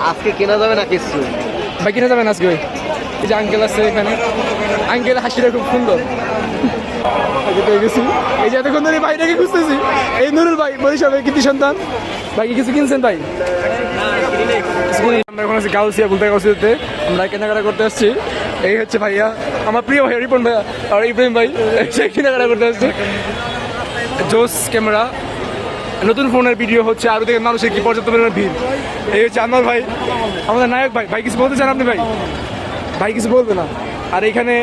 আজকে কেনা যাবে না কিছু ভাই কিনে যাবেন আজকে? এই যে আঙ্কেল আছে এখানে, আঙ্কেল হাসিটা খুব সুন্দর। পেয়ে গেছি, এই যে এতক্ষণ ধরে ভাইটাকে খুঁজতেছি। এই নুরুল ভাই বরিশালের কৃতি সন্তান। ভাই কি কিছু কিনছেন ভাই? আমরা এখন আছি গাউসিয়া, বলতে গাউসিয়াতে আমরা কেনাকাটা করতে আসছি। এই হচ্ছে ভাইয়া, আমার প্রিয় ভাইয়া রিপন ভাইয়া আর ইব্রাহিম ভাই, সেই কেনাকাটা করতে আসছি। জোস ক্যামেরা, নতুন ফোনের ভিডিও হচ্ছে, আরো দেখেন মানুষের কি পর্যাপ্ত পরিমাণ ভিড়। এই হচ্ছে আনোয়ার ভাই, আমাদের নায়ক ভাই। ভাই কিছু বলতে চান আপনি? ভাই ভাই কিছু বলবে না। আর এখানে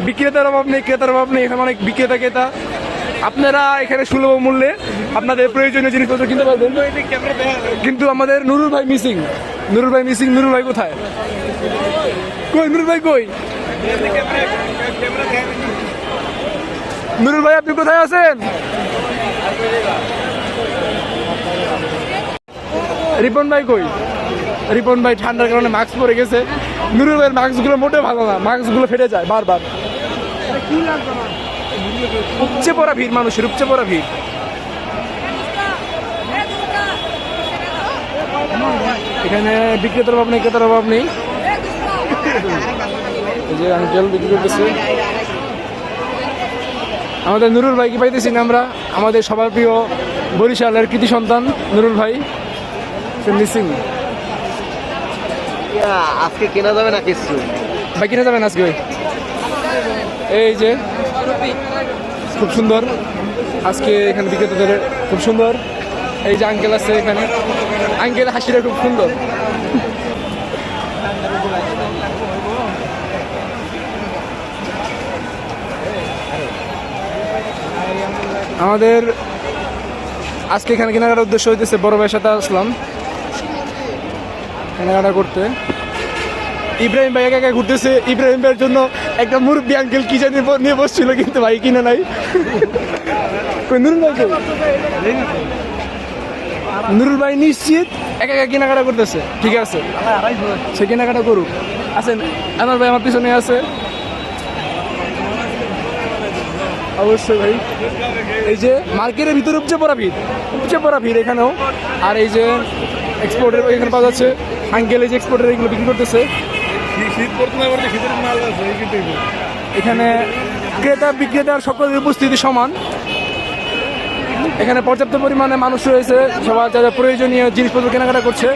বিক্রেতার অভাব নেই, ক্রেতার অভাব নেই। এখানে অনেক বিক্রেতা ক্রেতা, আপনারা এখানে সুলভ মূল্যে আপনাদের প্রয়োজনীয় জিনিসপত্র কিনতে পারবেন। কিন্তু আমাদের নুরুল ভাই মিসিং। নুরুল ভাই কোথায়? কই নুরুল ভাই কই? নুরুল ভাই আপনি কোথায় আছেন? রিপন ভাই কই? রিপন ভাই ঠান্ডার কারণে মাস্ক পরে গেছে। নুরুল ভাইয়ের মাস্কগুলো মোটে ভালো না, মাস্কগুলো ফেটে যায় বারবার। উপচে পড়া ভিড়, মানুষের উপচে পড়া ভিড়। এখানে বিক্রেতার অভাব নেই, ক্রেতার অভাব নেই। এই যে আঙ্কেল বিক্রি করতেছে। আমাদের নুরুল ভাই কি পাইতেছি না আমরা? আমাদের সবার প্রিয় বরিশালের কৃতি সন্তান নুরুল ভাই মিসিং। আজকে কেনা যাবে না কিছু ভাই কিনে যাবেন আজকে? এই যে খুব সুন্দর আজকে এখানে বিক্রেতাদের খুব সুন্দর। এই যে আঙ্কেল আছে এখানে, আঙ্কেল হাসিটা খুব সুন্দর। আমাদের আজকে এখানে কেনাকাটার উদ্দেশ্য হইতেছে বড় ভাইয়ের সাথে আসলাম কেনাকাটা করতে। ইব্রাহিম ভাই একা একা ঘুরতেছে। ইব্রাহিম ভাইয়ের জন্য একটা মুরব্বী আঙ্কেল কি জানি নিয়ে বসছিল, কিন্তু ভাই কিনে নাই। নুরুল ভাই নিশ্চিত একা একা কেনাকাটা করতেছে। ঠিক আছে, সে কেনাকাটা করুক। আছেন আনোয়ার ভাই আমার পিছনে আছে। অবশ্যই ভাই। এই যে মার্কেটের ভিতরে উপচে পড়া ভিড় এখানেও। আর এই যে এক্সপোর্টের এখানে পাওয়া যাচ্ছে, আঙ্কেল এই যে এক্সপোর্টের এগুলো বিক্রি করতেছে। এখানে ক্রেতা বিক্রেতার সকলের উপস্থিতি সমান। এখানে পর্যাপ্ত পরিমাণে মানুষ রয়েছে, সবার যারা প্রয়োজনীয় জিনিসপত্র কেনাকাটা করছে।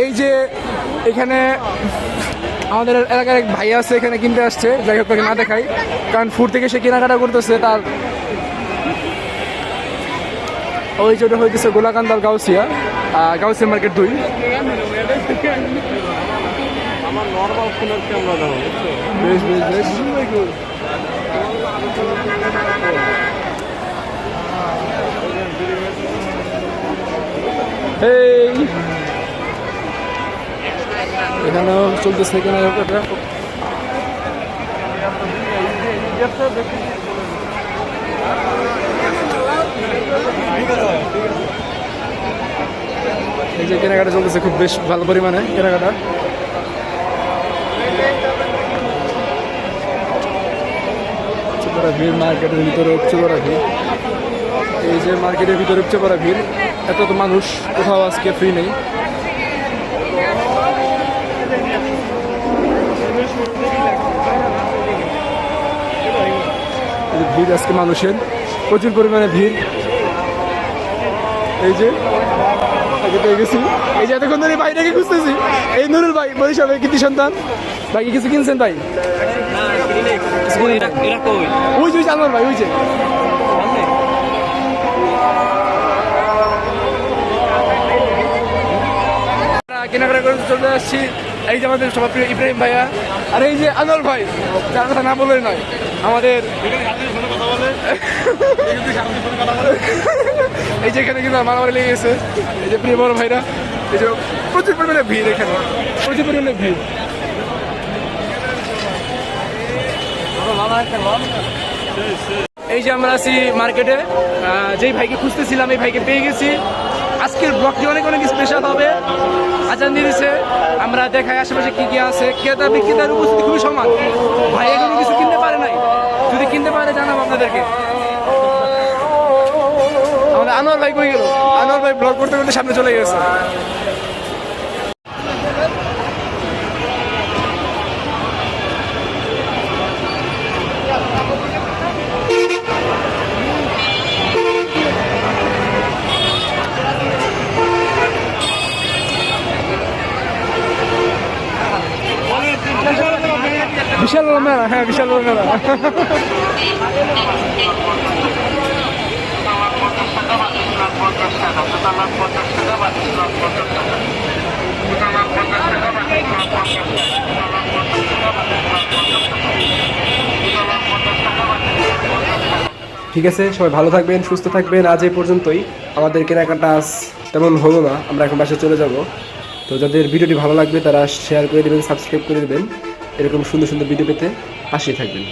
এই যে এখানে আমাদের এলাকার এক ভাই আছে, এখানে কিনতে আসছে। যাই হোক তাকে না দেখাই, কারণ ফুড থেকে সে কেনাকাটা করতেছে। তার ওই যেটা হইতেছে গোলাকান্দার গাউসিয়া মার্কেট 2। আমার নরমাল ফোনের ক্যামেরা দাও। বেশ বেশ বেশ। এই এখানেও চলতেছে কেনাকাটা। এই যে কেনাকাটা চলতেছে খুব বেশ ভালো পরিমাণে কেনাকাটা। ভিড় মার্কেটের ভিতরে উপচে পড়া ভিড়। এই যে মার্কেটের ভিতরে উপচে পড়া ভিড়, এত তো মানুষ কোথাও আজকে ফ্রি নেই। ভিড় আজকে মানুষের প্রচুর পরিমাণে ভিড়। এই যে পেয়ে গেছি, এই যে এতক্ষণ ধরে ভাইটাকে খুঁজতেছি। এই নুরুল ভাই বরিশালের কৃতি সন্তান। ভাই কি কিছু কিনছেন ভাই? ওই যে আনোয়ার ভাই, ওই যে কেনাকাটা করে চলে আসছি। এই যে আমাদের সবার প্রিয় ইব্রাহিম ভাইয়া, আর এই যে আনোয়ার ভাই, যার কথা না বলে নয় আমাদের। এই যে এখানে কিন্তু মারামারি লেগে গেছে। এই যে প্রিয় বড় ভাইরা, এই যে প্রচুর পরিমাণে ভিড়, এখানে প্রচুর পরিমাণে ভিড়। এই যে আমরা আছি মার্কেটে, যেই ভাইকে খুঁজতেছিলাম এই ভাইকে পেয়ে গেছি। আজকের ব্লগটি অনেক অনেক স্পেশাল হবে। আজান দিয়ে দিচ্ছে, আমরা দেখাই আশেপাশে কি কি আছে। ক্রেতা বিক্রেতার উপস্থিতি খুবই সমান। ভাই এখনো কিছু কিনতে পারে নাই, যদি কিনতে পারে জানাবো আপনাদেরকে। আমাদের আনোয়ার ভাই কই গেল? আনোয়ার ভাই ব্লগ করতে করতে সামনে চলে গেছে। বিশাল বড় মেলা, হ্যাঁ বিশাল বড় মেলা। ঠিক আছে, সবাই ভালো থাকবেন, সুস্থ থাকবেন। আজ এই পর্যন্তই। আমাদের কেনাকাটা আজ তেমন হলো না, আমরা এখন বাসায় চলে যাব। তো যাদের ভিডিওটি ভালো লাগবে তারা শেয়ার করে দেবেন, সাবস্ক্রাইব করে দেবেন। এরকম সুন্দর সুন্দর ভিডিও পেতে পাশে থাকবেন।